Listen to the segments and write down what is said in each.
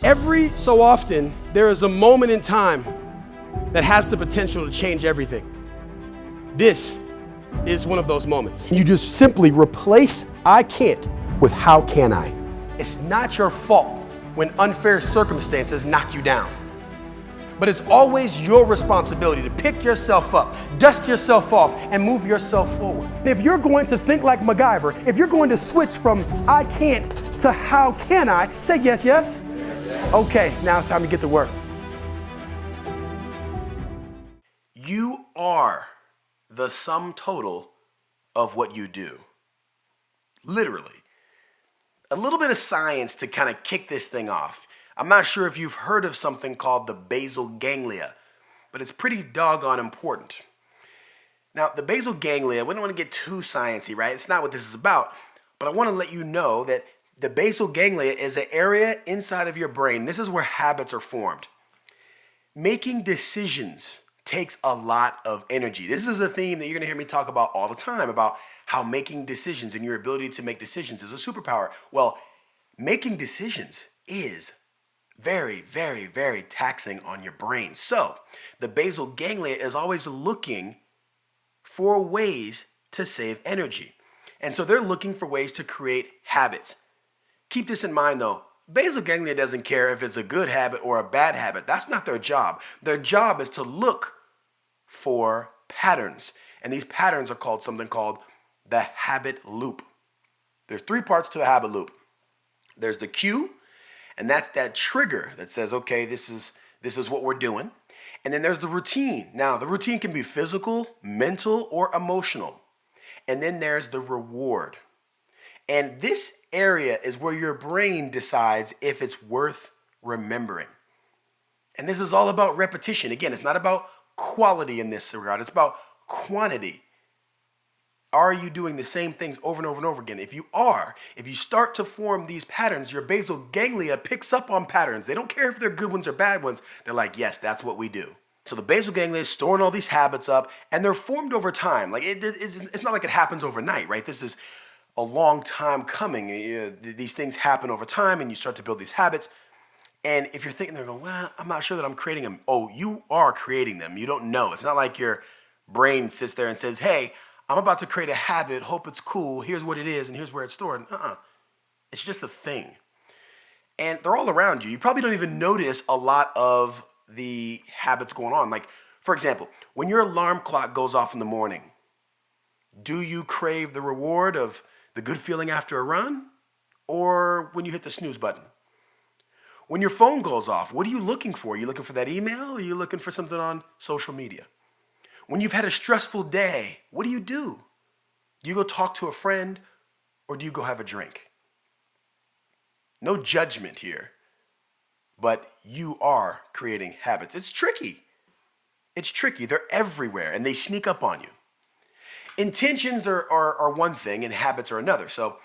Every so often, there is a moment in time that has the potential to change everything. This is one of those moments. You just simply replace I can't with how can I. It's not your fault when unfair circumstances knock you down. But it's always your responsibility to pick yourself up, dust yourself off, and move yourself forward. If you're going to think like MacGyver, if you're going to switch from I can't to how can I, say yes, yes? Okay, now it's time to get to work. You are the sum total of what you do. Literally. A little bit of science to kind of kick this thing off. I'm not sure if you've heard of something called the basal ganglia, but it's pretty doggone important. Now, the basal ganglia, we don't want to get too sciencey, right? It's not what this is about, but I want to let you know that the basal ganglia is an area inside of your brain. This is where habits are formed. Making decisions takes a lot of energy. This is a theme that you're going to hear me talk about all the time, about how making decisions and your ability to make decisions is a superpower. Well, making decisions is very, very, very taxing on your brain. So the basal ganglia is always looking for ways to save energy. And so they're looking for ways to create habits. Keep this in mind though. Basal ganglia doesn't care if it's a good habit or a bad habit. That's not their job. Their job is to look for patterns. And these patterns are called something called the habit loop. There's 3 parts to a habit loop. There's the cue, and that's that trigger that says, okay, this is what we're doing. And then there's the routine. Now, the routine can be physical, mental, or emotional. And then there's the reward. And this area is where your brain decides if it's worth remembering. And this is all about repetition. Again, it's not about quality in this regard. It's about quantity. Are you doing the same things over and over and over again? If you are, if you start to form these patterns, your basal ganglia picks up on patterns. They don't care if they're good ones or bad ones. They're like, yes, that's what we do. So the basal ganglia is storing all these habits up, and they're formed over time. Like it's not like it happens overnight, right? This is a long time coming. These things happen over time, and you start to build these habits. And if you're thinking, they're going, well, I'm not sure that I'm creating them. Oh, you are creating them. You don't know. It's not like your brain sits there and says, hey, I'm about to create a habit. Hope it's cool. Here's what it is, and here's where it's stored. It's just a thing. And they're all around you. You probably don't even notice a lot of the habits going on. Like, for example, when your alarm clock goes off in the morning, do you crave the reward of the good feeling after a run, or when you hit the snooze button? When your phone goes off, what are you looking for? Are you looking for that email, or are you looking for something on social media? When you've had a stressful day, what do? Do you go talk to a friend, or do you go have a drink? No judgment here, but you are creating habits. It's tricky. It's tricky. They're everywhere, and they sneak up on you. Intentions are one thing and habits are another. So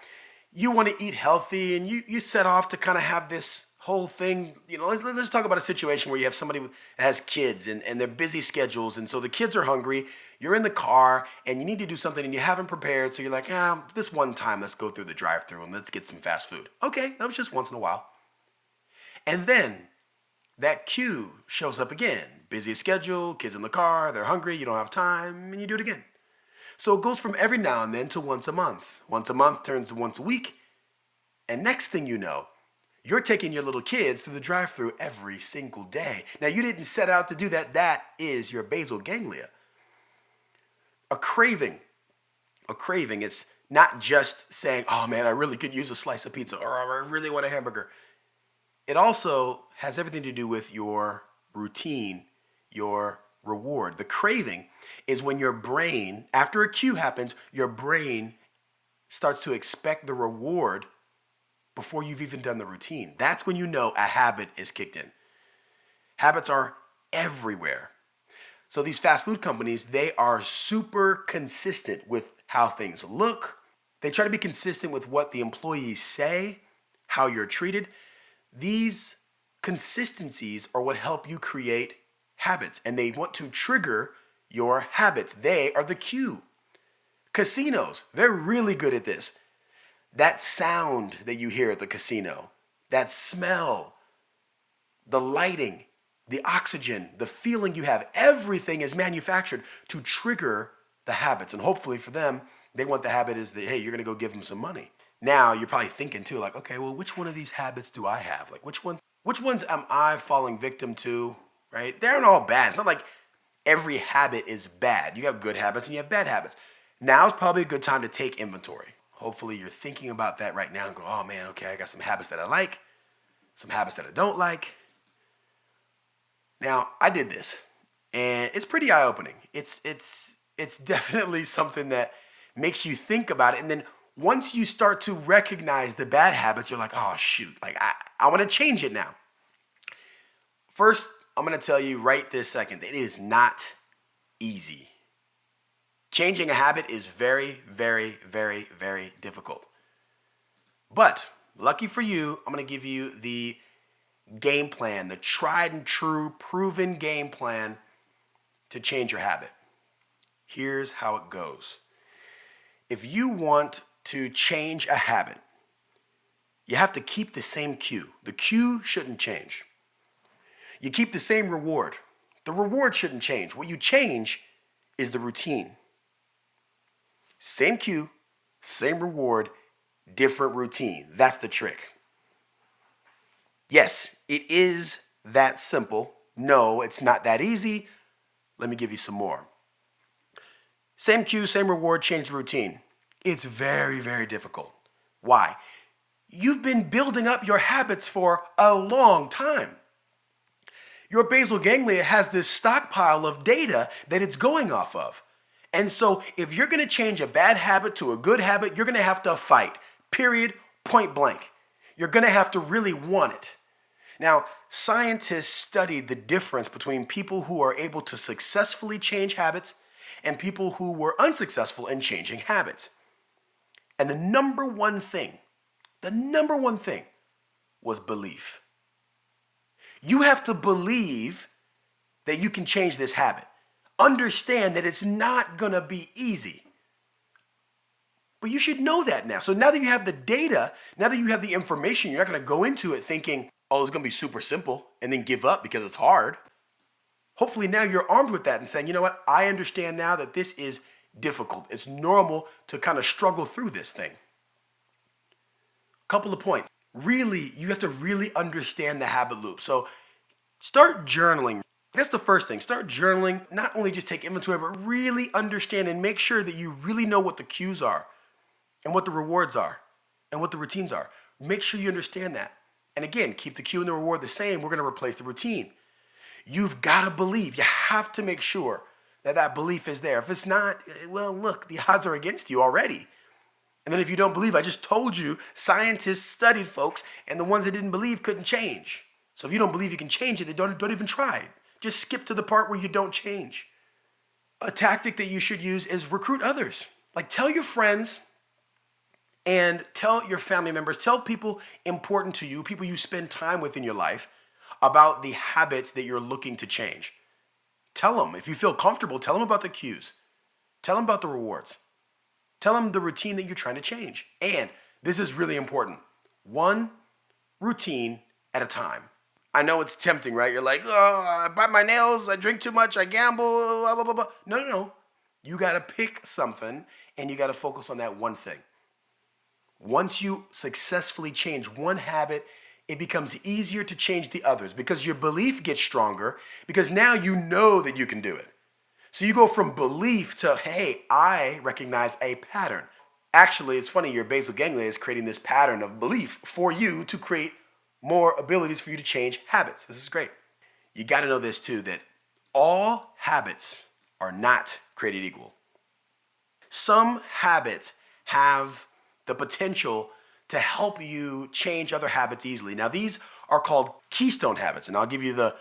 you want to eat healthy and you set off to kind of have this whole thing. Let's talk about a situation where you have somebody that has kids and their busy schedules. And so the kids are hungry. You're in the car and you need to do something and you haven't prepared. So you're like, this one time, let's go through the drive-thru and let's get some fast food. Okay, that was just once in a while. And then that cue shows up again. Busy schedule, kids in the car, they're hungry, you don't have time, and you do it again. So it goes from every now and then to once a month. Once a month turns to once a week. And next thing you know, you're taking your little kids through the drive-thru every single day. Now, you didn't set out to do that. That is your basal ganglia. A craving, it's not just saying, oh man, I really could use a slice of pizza, or I really want a hamburger. It also has everything to do with your routine, your reward. The craving is when your brain, after a cue happens, your brain starts to expect the reward before you've even done the routine. That's when you know a habit is kicked in. Habits are everywhere. So these fast food companies, they are super consistent with how things look. They try to be consistent with what the employees say, how you're treated. These consistencies are what help you create habits, and they want to trigger your habits. They are the cue. Casinos, they're really good at this. That sound that you hear at the casino, that smell, the lighting, the oxygen, the feeling you have, everything is manufactured to trigger the habits. And hopefully for them, they want the habit is that, hey, you're going to go give them some money. Now you're probably thinking too, like, okay, well, which one of these habits do I have? Like, which ones am I falling victim to, right? They're not all bad. It's not like every habit is bad. You have good habits and you have bad habits. Now is probably a good time to take inventory. Hopefully you're thinking about that right now and go, oh man, okay, I got some habits that I like, some habits that I don't like. Now, I did this and it's pretty eye-opening. It's definitely something that makes you think about it. And then once you start to recognize the bad habits, you're like, oh shoot, like I want to change it now. First, I'm going to tell you right this second that it is not easy. Changing a habit is very, very, very, very difficult. But lucky for you, I'm going to give you the game plan, the tried and true proven game plan to change your habit. Here's how it goes. If you want to change a habit, you have to keep the same cue. The cue shouldn't change. You keep the same reward. The reward shouldn't change. What you change is the routine. Same cue, same reward, different routine. That's the trick. Yes, it is that simple. No, it's not that easy. Let me give you some more. Same cue, same reward, change the routine. It's very, very difficult. Why? You've been building up your habits for a long time. Your basal ganglia has this stockpile of data that it's going off of. And so if you're going to change a bad habit to a good habit, you're going to have to fight, period, point blank. You're going to have to really want it. Now, scientists studied the difference between people who are able to successfully change habits and people who were unsuccessful in changing habits. And the number one thing was belief. You have to believe that you can change this habit. Understand that it's not going to be easy. But you should know that now. So now that you have the data, now that you have the information, you're not going to go into it thinking, oh, it's going to be super simple and then give up because it's hard. Hopefully now you're armed with that and saying, you know what, I understand now that this is difficult. It's normal to kind of struggle through this thing. Couple of points. Really, you have to really understand the habit loop. So start journaling. That's the first thing. Start journaling. Not only just take inventory, but really understand and make sure that you really know what the cues are and what the rewards are and what the routines are. Make sure you understand that. And again, keep the cue and the reward the same. We're going to replace the routine. You've got to believe. You have to make sure that that belief is there. If it's not, well, look, the odds are against you already. And then if you don't believe, I just told you, scientists studied folks, and the ones that didn't believe couldn't change. So if you don't believe you can change it, then don't even try it. Just skip to the part where you don't change. A tactic that you should use is recruit others. Like tell your friends and tell your family members, tell people important to you, people you spend time with in your life, about the habits that you're looking to change. Tell them, if you feel comfortable, tell them about the cues. Tell them about the rewards. Tell them the routine that you're trying to change. And this is really important. One routine at a time. I know it's tempting, right? You're like, oh, I bite my nails, I drink too much, I gamble, blah, blah, blah, blah. No. You got to pick something and you got to focus on that one thing. Once you successfully change one habit, it becomes easier to change the others because your belief gets stronger because now you know that you can do it. So you go from belief to, hey, I recognize a pattern. Actually, it's funny, your basal ganglia is creating this pattern of belief for you to create more abilities for you to change habits. This is great. You got to know this too, that all habits are not created equal. Some habits have the potential to help you change other habits easily. Now, these are called keystone habits, and I'll give you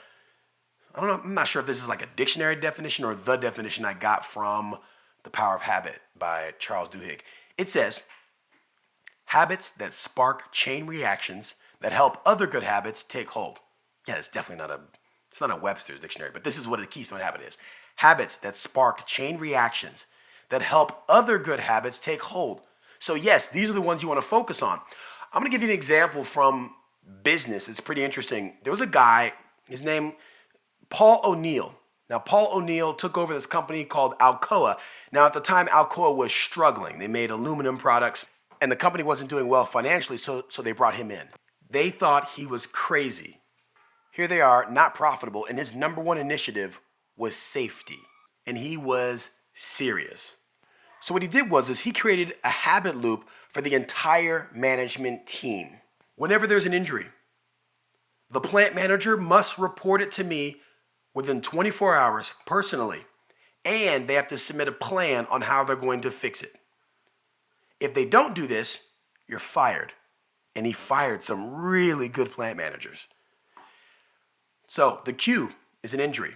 I'm not sure if this is like a dictionary definition or the definition I got from The Power of Habit by Charles Duhigg. It says, habits that spark chain reactions that help other good habits take hold. Yeah, it's definitely not a Webster's dictionary, but this is what a keystone habit is. Habits that spark chain reactions that help other good habits take hold. So yes, these are the ones you want to focus on. I'm going to give you an example from business, it's pretty interesting. There was a guy, his name, Paul O'Neill. Now, Paul O'Neill took over this company called Alcoa. Now, at the time, Alcoa was struggling. They made aluminum products, and the company wasn't doing well financially, so they brought him in. They thought he was crazy. Here they are, not profitable, and his number one initiative was safety, and he was serious. So what he did was he created a habit loop for the entire management team. Whenever there's an injury, the plant manager must report it to me within 24 hours personally, and they have to submit a plan on how they're going to fix it. If they don't do this, you're fired. And he fired some really good plant managers. So the cue is an injury.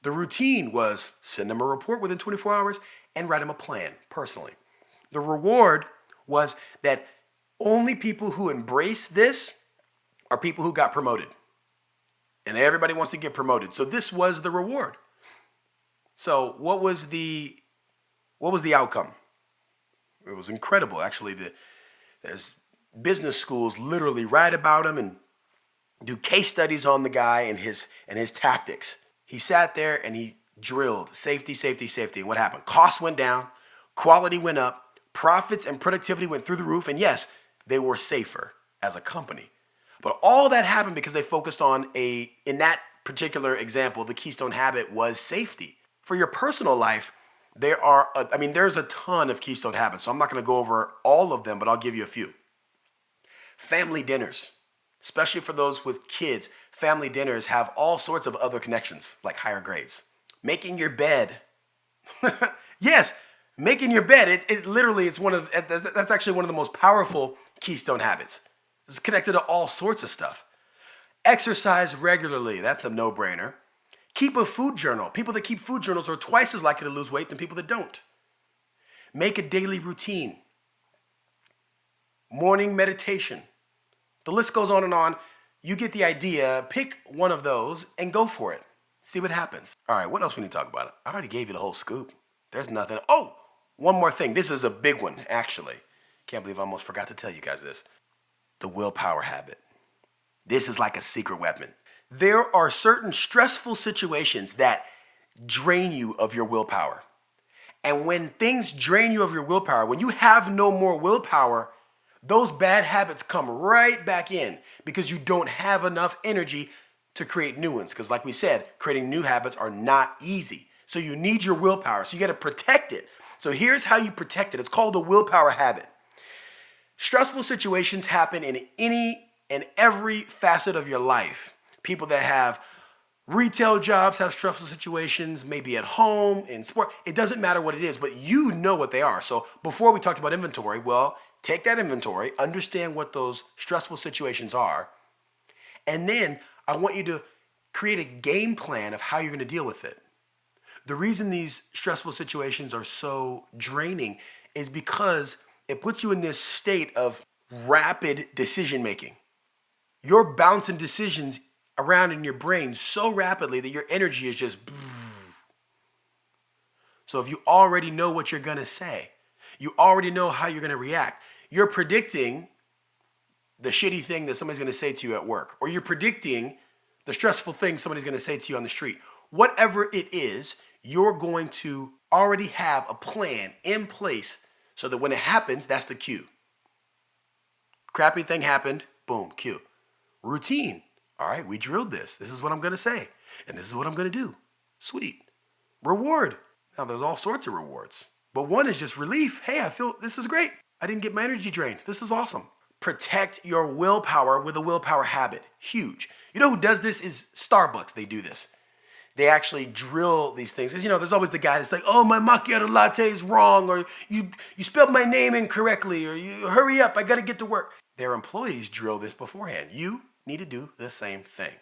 The routine was send them a report within 24 hours and write them a plan personally. The reward was that only people who embrace this are people who got promoted. And everybody wants to get promoted. So this was the reward. So what was the outcome? It was incredible. Actually, there's business schools literally write about him and do case studies on the guy and his tactics. He sat there and he drilled safety, safety, safety. And what happened? Costs went down, quality went up, profits and productivity went through the roof. And yes, they were safer as a company. But all that happened because they focused on in that particular example, the keystone habit was safety. For your personal life, there's a ton of keystone habits. So I'm not going to go over all of them, but I'll give you a few. Family dinners, especially for those with kids, family dinners have all sorts of other connections, like higher grades. Making your bed. Yes, making your bed. That's actually one of the most powerful keystone habits. It's connected to all sorts of stuff. Exercise regularly. That's a no-brainer. Keep a food journal. People that keep food journals are twice as likely to lose weight than people that don't. Make a daily routine. Morning meditation. The list goes on and on. You get the idea. Pick one of those and go for it. See what happens. All right, what else we need to talk about? I already gave you the whole scoop. There's nothing. Oh, one more thing. This is a big one, actually. Can't believe I almost forgot to tell you guys this. The willpower habit. This is like a secret weapon. There are certain stressful situations that drain you of your willpower. And when things drain you of your willpower, when you have no more willpower, those bad habits come right back in because you don't have enough energy to create new ones. Because like we said, creating new habits are not easy. So you need your willpower. So you got to protect it. So here's how you protect it. It's called a willpower habit. Stressful situations happen in any and every facet of your life. People that have retail jobs have stressful situations, maybe at home, in sport. It doesn't matter what it is, but you know what they are. So before we talked about inventory, well, take that inventory, understand what those stressful situations are, and then I want you to create a game plan of how you're going to deal with it. The reason these stressful situations are so draining is because it puts you in this state of rapid decision making. You're bouncing decisions around in your brain so rapidly that your energy is just. So if you already know what you're going to say, you already know how you're going to react, you're predicting the shitty thing that somebody's going to say to you at work, or you're predicting the stressful thing somebody's going to say to you on the street. Whatever it is, you're going to already have a plan in place so that when it happens, that's the cue. Crappy thing happened, boom, cue. Routine. All right, we drilled this. This is what I'm going to say. And this is what I'm going to do. Sweet. Reward. Now, there's all sorts of rewards. But one is just relief. Hey, I feel this is great. I didn't get my energy drained. This is awesome. Protect your willpower with a willpower habit. Huge. You know who does this is Starbucks. They do this. They actually drill these things. You know, there's always the guy that's like, oh, my macchiato latte is wrong, or you spelled my name incorrectly, or you hurry up, I got to get to work. Their employees drill this beforehand. You need to do the same thing.